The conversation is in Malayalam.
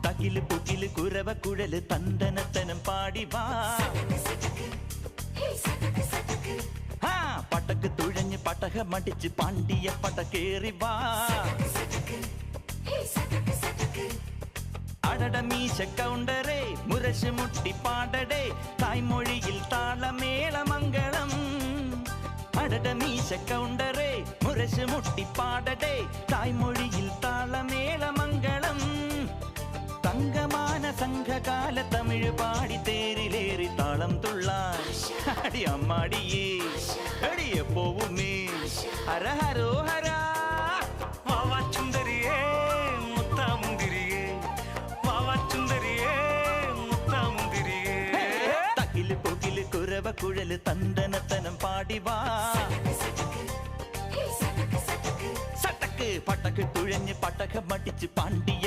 തകില് പുകില് കുരവ കുഴല് തന്തനത്തനം പാടി വാ. പടക്ക് തുഴഞ്ഞ് പടകമടിച്ച് പാണ്ടിയ പടകേറി വാ. അടട മീശ കൗണ്ടറേ മുരശ് മുട്ടി പാടടേ തായ്മൊഴിയിൽ താളമേളമംഗളം. അടട മീശ കൗണ്ടറേ മുരശ് മുട്ടി പാടടേ തായ്മൊഴിയിൽ താളമേളമംഗളം. തങ്കമാന സംഘകാല തമിഴ് പാടി തേരിലേറി താളം തുള്ളാൻ അടി അമ്മാടിയേ അടിയെ പോവുമേ ഹര ഹരോ ഹരാ. വാവാച്ചുന്തരിയേ മുത്താമുന്തിരിയേ വാവാച്ചുന്തരിയേ മുത്താമുന്തിരിയേ. തകില് പുകില് കുരവ കുഴല് തന്തനത്തനം പാടി വാ. സട്ടക്ക് പടക്ക് തുഴഞ്ഞ് പടകമടിച്ച് പാണ്ടിയ